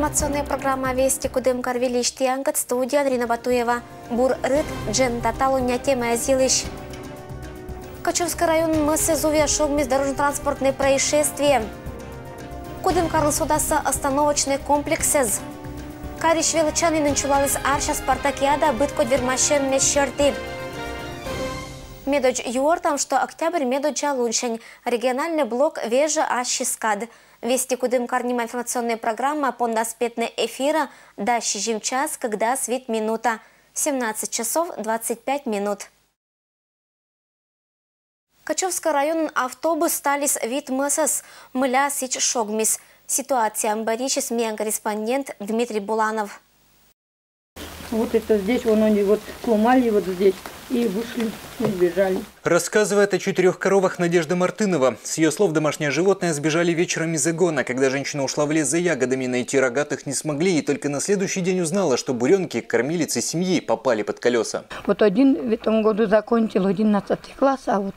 Информационная программа «Вести Кудымкар Велишти Ангат», студия Андрина Батуева. Бур рыд джен таталу тема азилыш. Качевский район мысы Зувия шогмис дорожно-транспортные происшествия. Кудымкар судаса остановочный комплексез. Кариш величаны нынчулалыс арша спартакиада бытко двермашен мещерты. Медоч юортам, что октябрь медоча луншень. Региональный блок вежа ашискад. Вести Кудымкар информационная программа пондаспетный эфира дащижим час, когда свит минута. 17 часов 25 минут. Качевский район автобус сталис вид мысас мыля сич шогмис. Ситуация амбаричис мия корреспондент Дмитрий Буланов. Вот это здесь, вон они вот сломали вот здесь и вышли, и сбежали. Рассказывает о 4 коровах Надежда Мартынова. С ее слов, домашние животные сбежали вечером из загона. Когда женщина ушла в лес за ягодами, найти рогатых не смогли. И только на следующий день узнала, что буренки, кормилицы семьи, попали под колеса. Вот один в этом году закончил 11 класс, а вот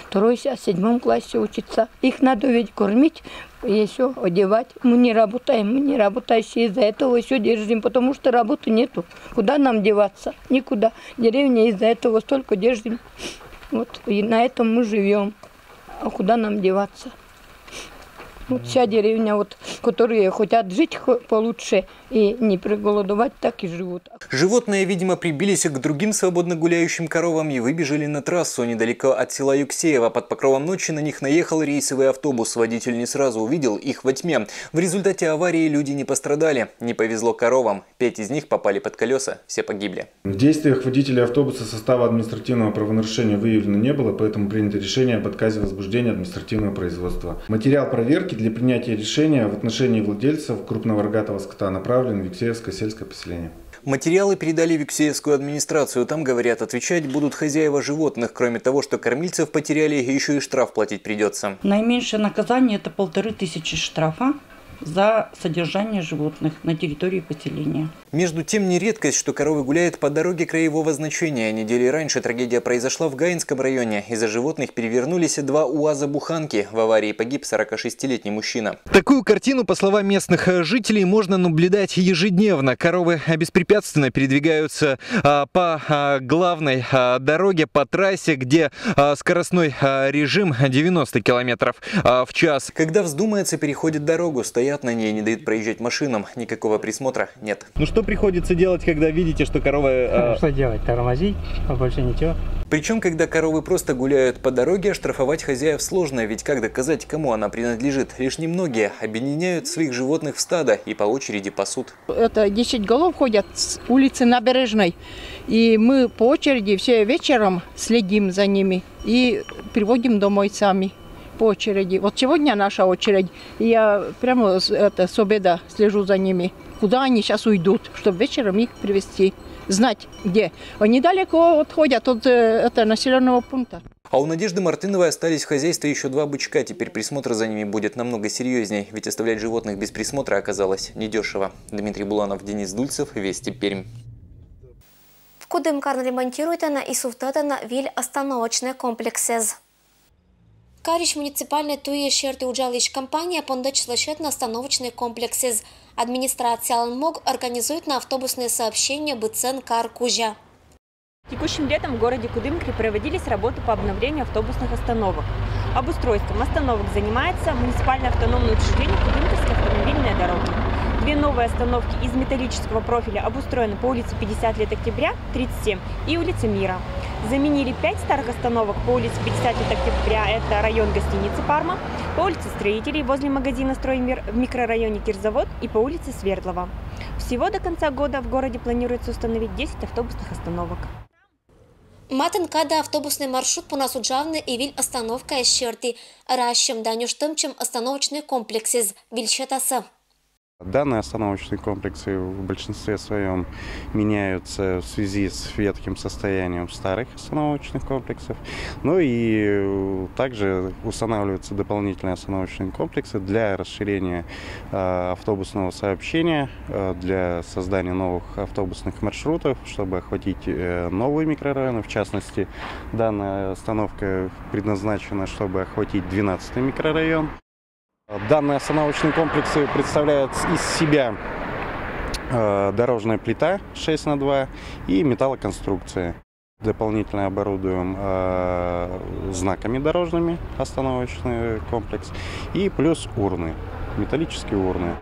второй в 7 классе учится. Их надо ведь кормить. И все, одевать. Мы не работаем, из-за этого все держим, потому что работы нету. Куда нам деваться? Никуда. Деревня из-за этого столько держим. Вот, и на этом мы живем. А куда нам деваться? Вот вся деревня, вот, которые хотят жить получше и не проголодовать, так и живут. Животные, видимо, прибились к другим свободно гуляющим коровам и выбежали на трассу недалеко от села Юксеево. Под покровом ночи на них наехал рейсовый автобус. Водитель не сразу увидел их во тьме. В результате аварии люди не пострадали. Не повезло коровам. 5 из них попали под колеса. Все погибли. В действиях водителя автобуса состава административного правонарушения выявлено не было, поэтому принято решение об отказе возбуждения административного производства. Материал проверки для принятия решения в отношении владельцев крупного рогатого скота направлен в Юксеевское сельское поселение. Материалы передали в Юксеевскую администрацию. Там, говорят, отвечать будут хозяева животных. Кроме того, что кормильцев потеряли, еще и штраф платить придется. Наименьшее наказание – это 1500 штрафа за содержание животных на территории поселения. Между тем, не редкость, что коровы гуляют по дороге краевого значения. Недели раньше трагедия произошла в Гаинском районе. Из-за животных перевернулись 2 УАЗа-буханки. В аварии погиб 46-летний мужчина. Такую картину, по словам местных жителей, можно наблюдать ежедневно. Коровы беспрепятственно передвигаются по главной дороге, по трассе, где скоростной режим 90 км в час. Когда вздумается, переходит дорогу, стоят на ней, не дают проезжать машинам. Никакого присмотра нет. Ну что приходится делать, когда видите, что коровы... Что делать? Тормозить, а больше ничего. Причем, когда коровы просто гуляют по дороге, штрафовать хозяев сложно, ведь как доказать, кому она принадлежит? Лишь немногие объединяют своих животных в стадо и по очереди пасут. Это 10 голов ходят с улицы Набережной, и мы по очереди все вечером следим за ними и приводим домой сами. По очереди. Вот сегодня наша очередь, и я прямо с обеда слежу за ними, куда они сейчас уйдут, чтобы вечером их привезти, знать где. Они далеко отходят от населенного пункта. А у Надежды Мартыновой остались в хозяйстве еще 2 бычка. Теперь присмотр за ними будет намного серьезней, ведь оставлять животных без присмотра оказалось недешево. Дмитрий Буланов, Денис Дульцев, Вести Пермь. В Кудымкар ремонтирует и суфтатана виль остановочный комплексез. Кариш муниципальной туе шерты уджалищ компания пондочлашет на остановочный комплекс из администрации Алмог организует на автобусные сообщения Быцен Кар-Кужа. Текущим летом в городе Кудымкаре проводились работы по обновлению автобусных остановок. Обустройством остановок занимается муниципальное автономное учреждение Кудымкарские автомобильные дороги. 2 новые остановки из металлического профиля обустроены по улице 50 лет октября, 37 и улице Мира. Заменили 5 старых остановок по улице 50 лет октября, это район гостиницы Парма, по улице Строителей возле магазина «Строймир» в микрорайоне Кирзавод и по улице Свердлова. Всего до конца года в городе планируется установить 10 автобусных остановок. Матен када автобусный маршрут по насуджавны и виль остановка из черты, ращем данюштым, чем остановочный комплекс из Вильчетаса. Данные остановочные комплексы в большинстве своем меняются в связи с ветхим состоянием старых остановочных комплексов. Ну и также устанавливаются дополнительные остановочные комплексы для расширения автобусного сообщения, для создания новых автобусных маршрутов, чтобы охватить новые микрорайоны. В частности, данная остановка предназначена, чтобы охватить 12-й микрорайон. Данные остановочные комплексы представляют из себя дорожная плита 6х2 и металлоконструкция. Дополнительно оборудуем знаками дорожными остановочный комплекс и плюс урны, металлические урны.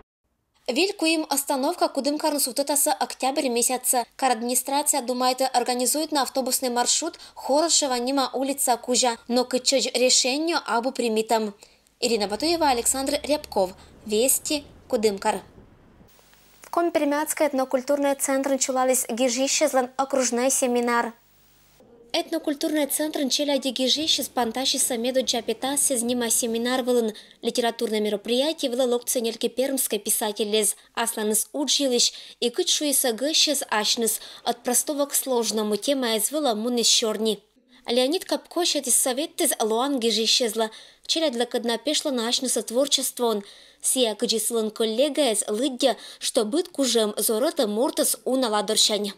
Вилькуим остановка Кудымкарын сутытасы октябрь месяца. Администрация думает организует на автобусный маршрут Хорошева-Нима улица Кужа, но к решению абу примитом. Ирина Батуева, Александр Рябков. Вести, Кудымкар. В Компермятской этнокультурный центр началась Гижищезлан окружной семинар. Этнокультурный центр Челяди Гижищез Панташи Самеду Джапита сознима семинар вылын литературное мероприятие вылы локценерки пермской писательниц Асланыс Уджилищ и кычшуиса гыщез ашныс от простого к сложному тема из вылы мунис черни. Леонид Капкощет из советы Луан Гижищезла Челядла кадна пешла на ашнысы творчество он. Сия кыджислын коллега из лыдя, что быт кужем зорота мортас уналадорщань.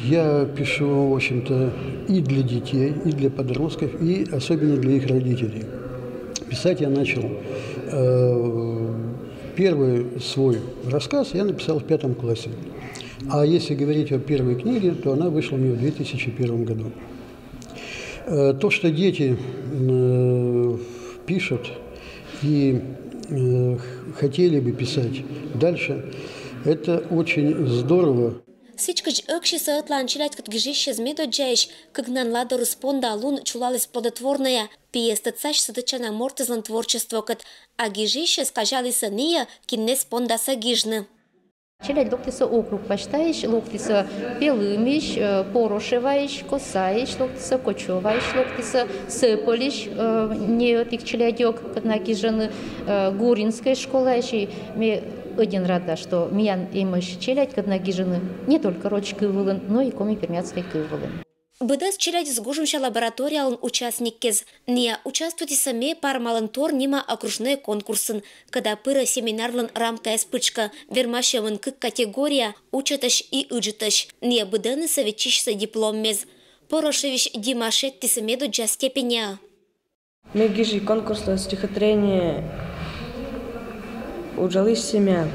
Я пишу, в общем-то, и для детей, и для подростков, и особенно для их родителей. Писать я начал. Первый свой рассказ я написал в 5 классе. А если говорить о первой книге, то она вышла у меня в 2001 году. То, что дети пишут и хотели бы писать дальше, это очень здорово. Сичкач экши саатлан челять кат гижище змедо джаиш, когда ладо респонда лун чулалась плодотворная, пиеста цач садачана мортезлан творчество кат, а гижище скажали сания, кинне спонда сагижны. Челядь локтиса округ почтаешь, локтиса пелымиш, порошеваешь, косаешь, локтиса кочеваешь, локтиса сыполиш, не тих челядек, как на гижаны гуринской школы, один рада, что миян имыш челядь, как на гижаны не только рочки вылын, но и коми пермятской кывылын. Быдас челядь сгужимша лабораториялын участник кез. Не участвуйте сами пармалантор нима окружной конкурсын, когда пыра семинарлын рамка эспычка, вермашевын кык категория учаташ и уджиташ. Не быданы советчишься диплом мез. Порошевич Димашет тисамеду джа степеня. Мы гижи конкурсное стихотворение уджалыш семян.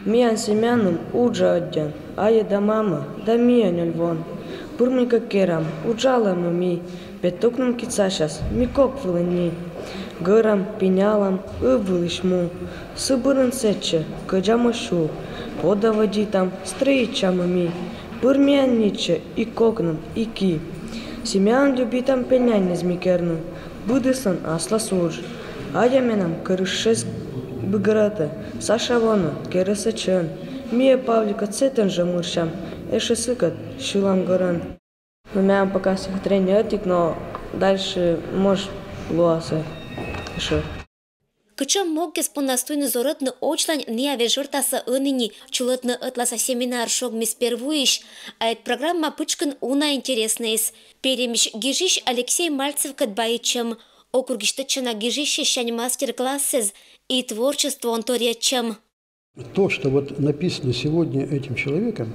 Миян семяным уджа одян, а еда мама, да миян львон. Бурмика керам, уджала ми, петукнум кицашас, микок вылыни. Гырам, пенялам, вылышму, сыбырын сече, каджамашу, подавади там, стричам ми, бурмян ниче, и кокнам, и ки. Семян любитам пенянь змикерну, будысан асла суж. Адяменам кырышес быграта, сашавана, кересачан, мия павлика цетен же мыршам. Эшесыкат, шилам горан. У меня пока стихотворение этик, но дальше может луасы. Еще. Кычам могге спонастуйны зоротны очлань не авежортаса ыныни чулотны ытласа семинар шог мис первуиш, а эт программа пычкан уна интереснейс. Перемиш гижиш Алексей Мальцев катбаичем, округиштачана гижище щань мастер-классез и творчество он торячем. То, что вот написано сегодня этим человеком,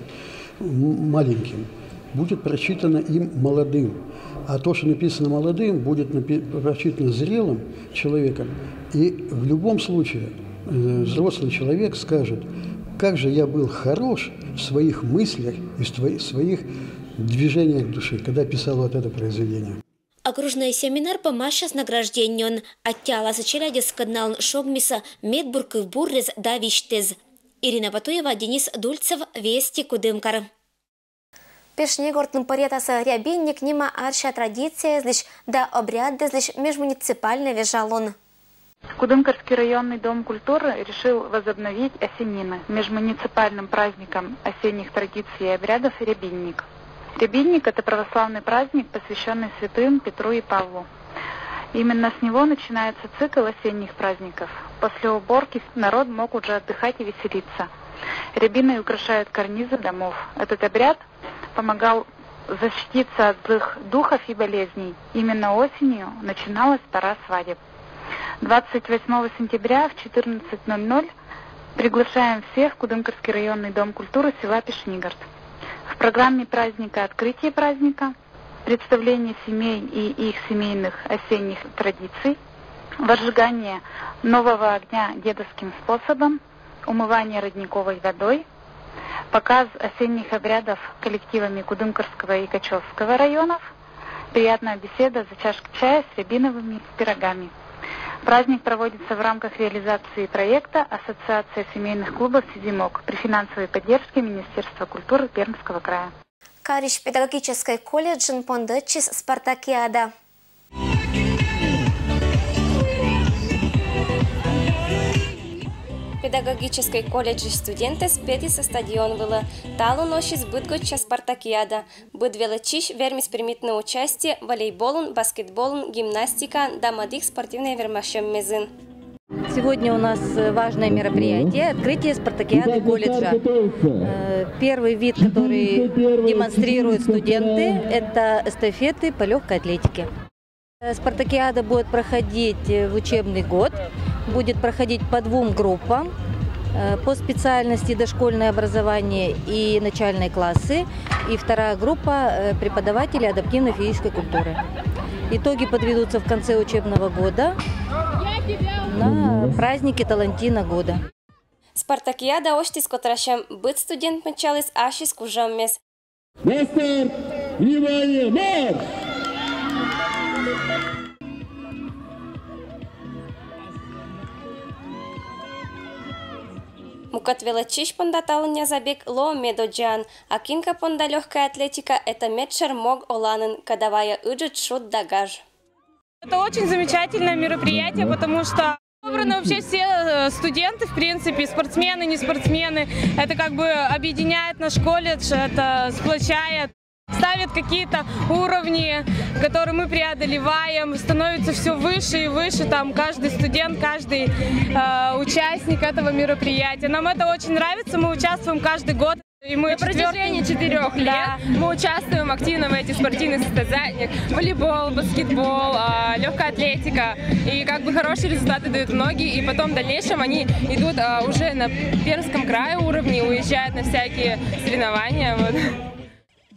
маленьким, будет прочитано им молодым. А то, что написано молодым, будет прочитано зрелым человеком. И в любом случае взрослый человек скажет, как же я был хорош в своих мыслях и в своих движениях души, когда писал вот это произведение. Окружной семинар помаша с награждением. Оттяла сочеляди с каналом Шогмиса Медбург в Буррез Давиштез. Ирина Батуева, Денис Дульцев, Вести, Кудымкар. Пешнегортным порядаса рябинник нима арша традиция злищ да обряды злищ межмуниципальный вежалон. Кудымкарский районный дом культуры решил возобновить осеннины межмуниципальным праздником осенних традиций и обрядов рябинник. Рябинник – это православный праздник, посвященный святым Петру и Павлу. Именно с него начинается цикл осенних праздников. После уборки народ мог уже отдыхать и веселиться. Рябины украшают карнизы домов. Этот обряд помогал защититься от злых духов и болезней. Именно осенью начиналась пора свадеб. 28 сентября в 14:00 приглашаем всех в Кудымкарский районный дом культуры села Пешнигарт. В программе праздника «Открытие праздника», представление семей и их семейных осенних традиций, возжигание нового огня дедовским способом, умывание родниковой водой, показ осенних обрядов коллективами Кудымкарского и Качевского районов, приятная беседа за чашкой чая с рябиновыми пирогами. Праздник проводится в рамках реализации проекта Ассоциация семейных клубов «Сизимок» при финансовой поддержке Министерства культуры Пермского края. Кариш педагогический колледж пондачис спартакиада. Педагогический колледж студенты спети со стадион было. Талу ночи сбытгоча спартакиада. Быт величиш вермис примитное участие волейболун, баскетболун, гимнастика, дамадих спортивной вермашем мезин. Сегодня у нас важное мероприятие – открытие спартакиады колледжа. Первый вид, который демонстрируют студенты, это эстафеты по легкой атлетике. Спартакиада будет проходить в учебный год, будет проходить по 2 группам, по специальности дошкольное образование и начальные классы, и 2 группа преподавателей адаптивной физической культуры. Итоги подведутся в конце учебного года на празднике Талантина года. Спартакиада още скотрашем быть студент мчалис аши скужам мес. На старт! Внимание! Марш! Мукат величиш понда талуня забег ло медоджан, а кинка понда легкая атлетика это метшер мог оланен, кадавая ыджит шут дагаж. Это очень замечательное мероприятие, потому что собраны вообще все студенты, в принципе, спортсмены, не спортсмены. Это как бы объединяет наш колледж, это сплочает. Ставят какие-то уровни, которые мы преодолеваем, становится все выше и выше, там каждый студент, каждый участник этого мероприятия. Нам это очень нравится, мы участвуем каждый год. И мы на протяжении 4 лет мы участвуем активно в этих спортивных состязаниях. Волейбол, баскетбол, легкая атлетика. И как бы хорошие результаты дают многие. И потом в дальнейшем они идут уже на Пермском крае уровне, уезжают на всякие соревнования. Вот.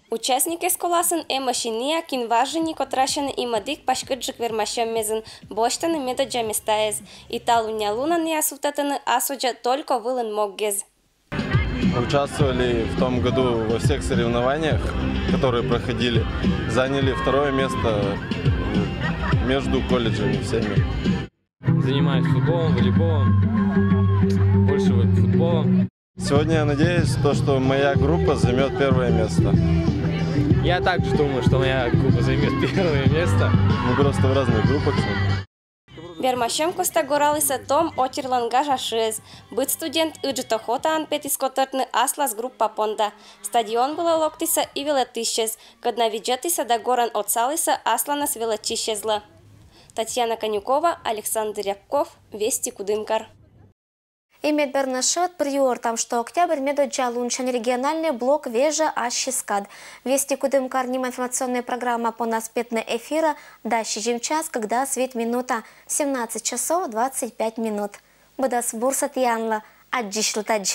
Участники сколасын машиния кинважени котрашен и мадик пашкыджик вермашем мезен боштаны медоджа местаез. И талуня луна не асутатаны асуджа только вылын моггез. Участвовали в том году во всех соревнованиях, которые проходили. Заняли 2-е место между колледжами всеми. Занимаюсь футболом, волейболом, больше футболом. Сегодня я надеюсь, что моя группа займет 1-е место. Я также думаю, что моя группа займет 1-е место. Мы просто в разных группах. Вермашем коста горалиса том отирлангажа шез. Быть студент ыджитохотаан петискотъртны аслас группа понда. Стадион была локтиса и велетишез, когда виджатиса да горан отсалиса асланас велетишезла. Татьяна Конюкова, Александр Рябков, Вести Кудымкар. Имед Бернашет приор там, что октябрь медоджа лунчан региональный блок Вежа Ашискад. Вести Кудымкар ним информационная программа по наспетной эфира дальше чем час, когда свет минута 17 часов 25 минут. Бадас бурсат янла аджишлтадж.